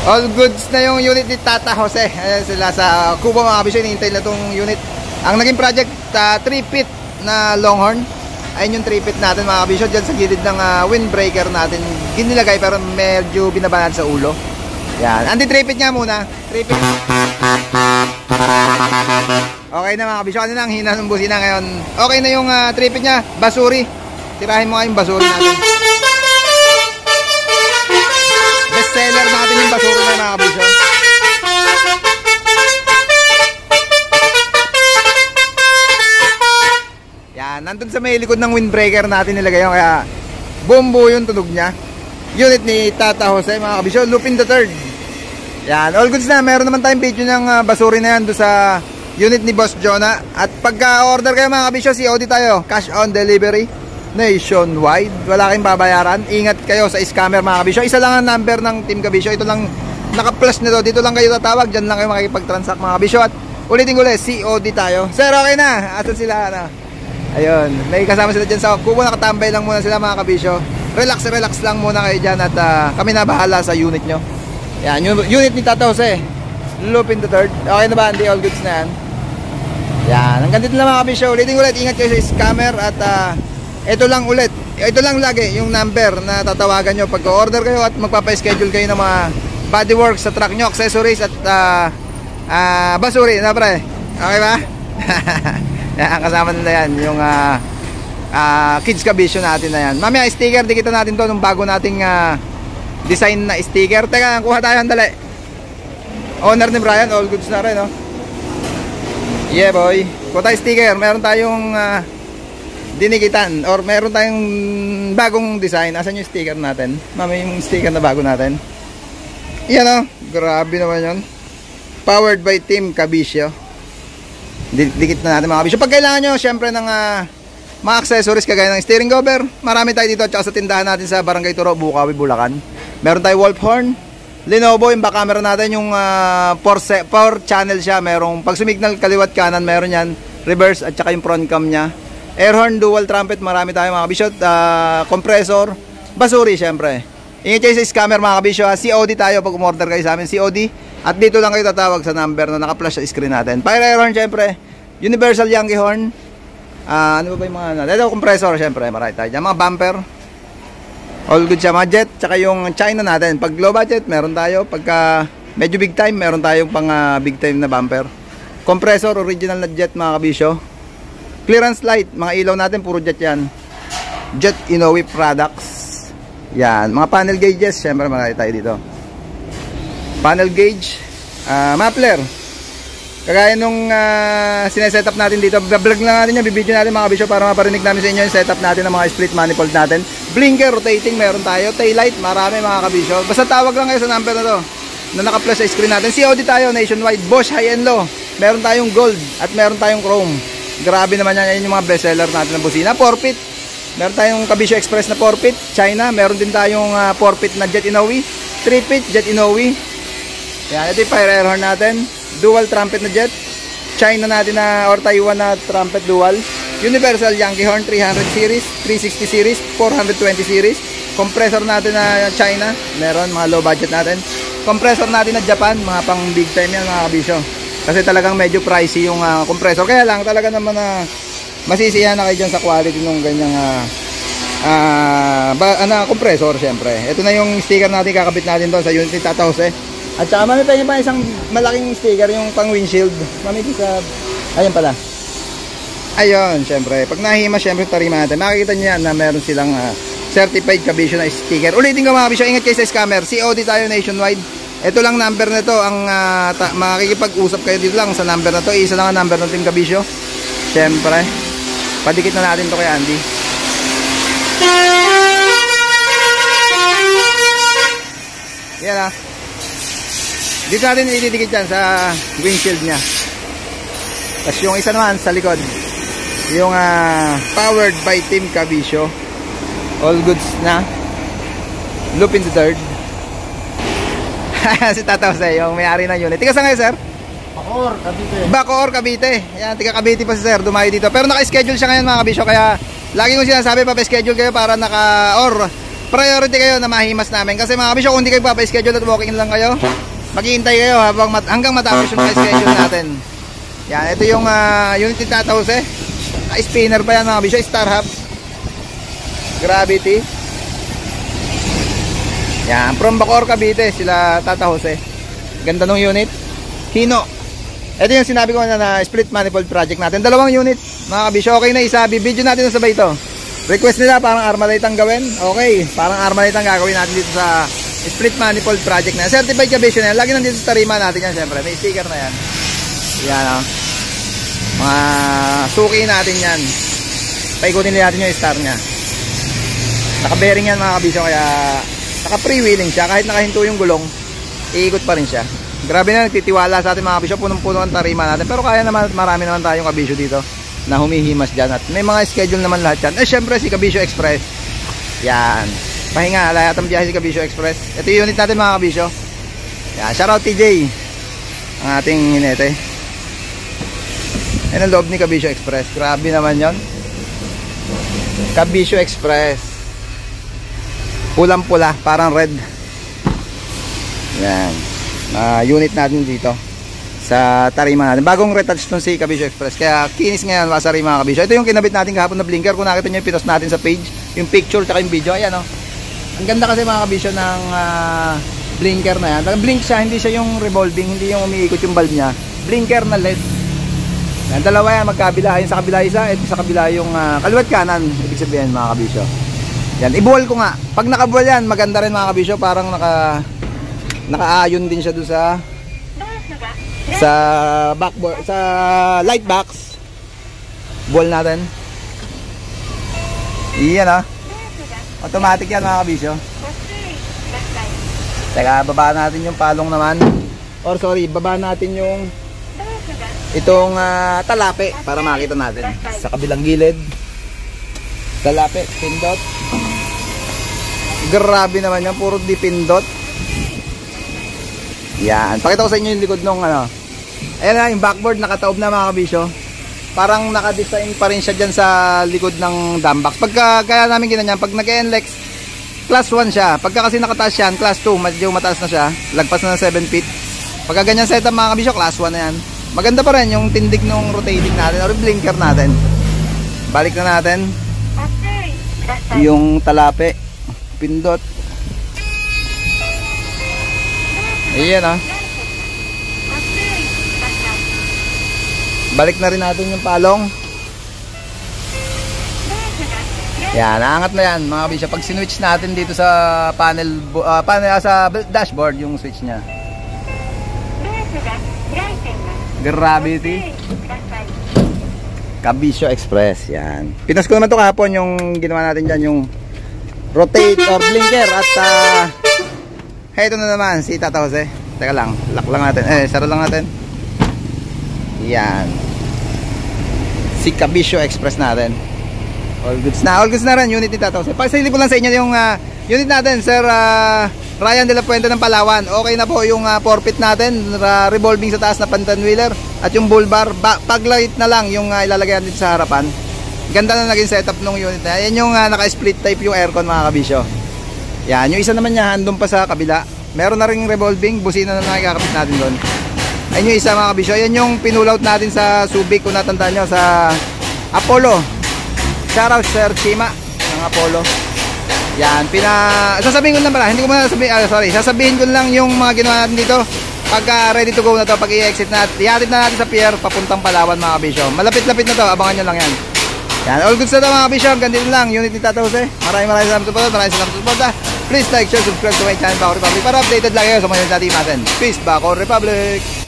All goods na yung unit ni Tata Jose. Ayan sila sa Kubo mga kabisyo. Hinihintay na itong unit. Ang naging project, 3-pit na Longhorn. Ayun yung 3-pit natin mga kabisyo. Diyan sa gilid ng windbreaker natin ginilagay pero medyo binabanat sa ulo. Yan. Andi 3-pit nga muna. 3-pit. Okay na mga kabisyo. Ano na ang hina ng busina ngayon? Okay na yung 3-pit nya. Basuri. Tirahin mo nga yung basuri natin. Best seller natin yung basuri na mga kabisyo. Yan. Nandun sa may likod ng windbreaker natin nilagay yun. Kaya bumbo yung tunog nya. Unit ni Tata Jose mga kabisyo. Lupin the third. Yan. All goods na. Meron naman tayong video ng basuri na yan doon sa unit ni Boss Jonah. At pagka-order kayo mga kabisyo, COD tayo. Cash on delivery. Nationwide. Wala kayong babayaran. Ingat kayo sa scammer mga kabisyo. Isa lang ang number ng Team Kabisyo. Ito lang naka-plus nito. Dito lang kayo tatawag. Diyan lang kayo makikipag-transact mga kabisyo. At ulitin ko ulit, COD tayo. Sir, okay na. Asan sila? Ano? Ayun. May kasama sila dyan sa kubo. Nakatambay lang muna sila mga kabisyo. Relax lang muna kayo dyan. At kami na bahala sa unit nyo. Yan. Yung unit ni Tata Jose. Lupin the third. Okay na ba? Hindi all goods na yan. Yan. Hanggang dito lang mga kabisyo. Ulitin ko ulit. Ingat kayo sa scammer. At ito lang ulit. Ito lang lagi yung number na tatawagan nyo pag order kayo at magpapa-schedule kayo ng mga bodyworks sa truck nyo, accessories at basuri na pre. Okay ba? Yan, kasama nila yan yung Kids Kabisyo natin na yan. Mamaya sticker, dikita natin to nung bago nating design na sticker. Teka, kuha tayo, andali. Owner ni Brian, all goods na rin, no? Yeah boy. Kuha tayo sticker. Meron tayong dinikitan or meron tayong bagong design. Asan yung sticker natin? Mami, yung sticker na bago natin. Yan o, grabe naman yun. Powered by Team Kabisyo. Dikit na natin mga kabisyo. Pag kailangan nyo syempre ng mga accessories kagaya ng steering cover, marami tayo dito. Tsaka sa tindahan natin sa Barangay Turo, Bukawi, Bulacan. Meron tayo Wolf Horn, Lenovo, yung back camera natin, yung 4 channel siya. Merong pag sumignal kaliwat kanan, meron yan. Reverse at tsaka yung front cam nya. Air horn, dual trumpet, marami tayo mga kabisyo. Compressor, basuri syempre. Ingat kayo sa scammer mga kabisyo. COD tayo pag umorder kayo sa amin, COD. At dito lang kayo tatawag sa number na naka-flash sa screen natin. Fire air horn syempre. Universal Yankee horn. Ano ba yung mga ito, compressor syempre, marami tayo dyan. Mga bumper. All good siya, mga jet. Tsaka yung China natin. Pag low budget, meron tayo. Pagka medyo big time, meron tayong pang big time na bumper. Compressor, original na jet mga kabisyo. Clearance light, mga ilaw natin puro jet yan. Jet Inoue products. Yan, mga panel gauges, syempre marami tayo dito. Panel gauge, muffler. Kagaya nung sineset up natin dito, vlog lang natin yan, bibidyo natin mga kabisyo para maparinig namin sa inyo yung setup natin ng mga split manifold natin. Blinker, rotating, meron tayo. Taillight, marami mga kabisyo. Basta tawag lang kayo sa number na to na naka-plus sa screen natin. COD tayo, nationwide. Bosch high and low. Meron tayong gold at meron tayong chrome. Grabe naman yan. Yan yung mga best seller natin ng busina. 4-pit. Meron tayong Kabisyo Express na 4-pit. China. Meron din tayong 4-pit na Jet Inoue. 3-pit Jet Inoue. Yan. Ito yung fire air horn natin. Dual trumpet na jet. China natin na or Taiwan na trumpet dual. Universal Yankee horn 300 series. 360 series. 420 series. Compressor natin na China. Meron mga low budget natin. Compressor natin na Japan. Mga pang big time yan mga kabisyo. Kasi talagang medyo pricey yung compressor. Kaya lang talaga naman na masisiyahan na kayo dyan sa quality ng ganyang compressor syempre. Ito na yung sticker natin, kakabit natin doon sa unit ni Tata Jose. At saka mami tayo pa isang malaking sticker, yung pang windshield. Mami sa, ayun pala. Ayun, syempre. Pag nahima syempre tarima natin, makikita nyo yan na meron silang certified Kabisyo na sticker. Ulitin ko mga Kabisyo, ingat kayo sa scammer. COD tayo nationwide. Ito lang number na to, ang makikipag-usap kayo dito lang sa number na to. Isa lang ang number ng Team Kabisyo. Siyempre, padikit na natin to kay Andy. Yan ah. Dito natin ididikit yan sa windshield nya. Tapos yung isa naman sa likod, yung powered by Team Kabisyo. All goods na. Lupin the third. Si Tata Jose, yung may-ari ng unit. Tiga saan kayo, sir? Bacoor, Cavite. Bacoor, Cavite. Yan, tiga Cavite pa si sir, dumayo dito. Pero naka-schedule siya ngayon mga kabisyo, kaya lagi kong sinasabi, pa-schedule kayo para priority kayo na mahimas namin. Kasi mga kabisyo, kung hindi kayo papa-schedule at walking lang kayo, maghihintay kayo hanggang matapos yung schedule natin. Yan, ito yung unit ni Tata Jose. Spinner pa yan mga kabisyo, Star Hub Gravity. Yan, from Bacoor, Cavite sila Tata Jose. Ganda ng unit. Hino. Ito yung sinabi ko na split manifold project natin. Dalawang unit mga kabisyo. Okay na isa. Bibidyo natin na sabay ito. Request nila parang Armalite ang gawin. Okay, parang Armalite ang gagawin natin dito sa split manifold project na. Certified kabisyo na yan. Lagi nandito sa tarima natin yan syempre. May sticker na yan. Yan o. Mga suki natin yan. Paikutin natin yung star nya. Naka-bearing yan mga kabisyo. Kaya naka-freewheeling siya. Kahit nakahinto yung gulong, iikot pa rin siya. Grabe na, nagtitiwala sa ating mga kabisyo. Punong-puno ang tarima natin. Pero kaya naman, marami naman tayong kabisyo dito na humihimas dyan. At may mga schedule naman lahat yan. Syempre si Kabisyo Express. Yan. Pahinga, lahat ang biyahe si Kabisyo Express. Ito yung unit natin mga kabisyo. Yan, shoutout TJ. Ang ating hinete. Yan ang loob ni Kabisyo Express. Grabe naman yon. Kabisyo Express. Pulang-pula, parang red. Yan. Unit natin dito sa tarima natin. Bagong retouch nung si Kabisyo Express. Kaya kinis ngayon masari mga kabisyo. Ito yung kinabit natin kahapon na blinker. Kung nakita nyo yung pinost natin sa page, yung picture tsaka yung video. Ayan o. Ang ganda kasi mga kabisyo ng blinker na yan. Blink siya, hindi siya yung revolving, hindi yung umiikot yung bulb nya. Blinker na LED. Yan, dalawa yan, magkabila. Yung sa kabila isa, ito sa kabila yung kaliwat kanan. Ibig sabihin mga kabisyo. Yan, ibuwal ko nga. Pag nakabuwal yan, maganda rin mga kabisyo. Parang nakaayon din siya doon sa backboard, sa light box. Buwal natin. Iyan automatic yan mga kabisyo. Teka, baba natin yung palong naman. Or sorry, baba natin yung itong talape para makita natin. Sa kabilang gilid. Talape, pindot. Grabe naman yan, puro di pindot. Yan, pakita ko sa inyo yung likod nung ayan na, yung backboard nakataob na mga kabisyo. Parang naka-design pa rin siya dyan sa likod ng dumbox. Pagka kaya namin ginanyan, pag nag-NLEX class 1 siya. Pagka kasi nakataas yan, class 2, medyo mataas na siya. Lagpas na ng 7 feet. Pagka ganyan setup mga kabisyo, class 1 na yan. Maganda pa rin yung tindig nung rotating natin or blinker natin. Balik na natin yung talape, pindot. Ayan balik na rin natin yung palong. Yan, naangat na yan mga kabisyo. Pag sinwitch natin dito sa panel sa dashboard yung switch nya. Gravity Kabisyo Express. Yan. Pinas ko naman ito kahapon yung ginawa natin dyan, yung rotate or blinker. At ito na naman si Tata Jose. Teka lang, lock lang natin. Sara lang natin. Yan. Si Kabisyo Express natin. All goods na rin unit ni Tata Jose. Pagsalili ko lang sa inyo yung unit natin, Sir Ryan de la Puente ng Palawan. Okay na po yung forfeit natin, revolving sa taas na pantan wheeler. At yung bull bar, paglight na lang yung ilalagay natin sa harapan. Ganda na naging setup ng unit na. Yan yung naka-split type yung aircon mga kabisyo. Yan, yung isa naman niya, andun pa sa kabila. Meron na ring revolving, busina na nakikakapit natin doon. Ayun yung isa mga kabisyo. Yan yung pinulout natin sa Subic, kung natandaan nyo, sa Apollo. Shoutout Sir Chima ng Apollo. Yan, sasabihin ko lang pala, hindi ko sasabihin ko lang yung mga ginawa natin dito. Pagka ready to go na to, pag i-exit na, ihatid na natin sa pier, papuntang Palawan mga kabisyo. Malapit-lapit na to, abangan nyo lang yan. Yan, all goods na to mga kabisyo. Ganito lang, unit ni Tata Jose. Maraming salamat sa panonood, maraming salamat sa suporta. Please like, share, subscribe to my channel, Bacoor Republic, para updated lang kayo sa mga unit natin. Peace, Bacoor Republic!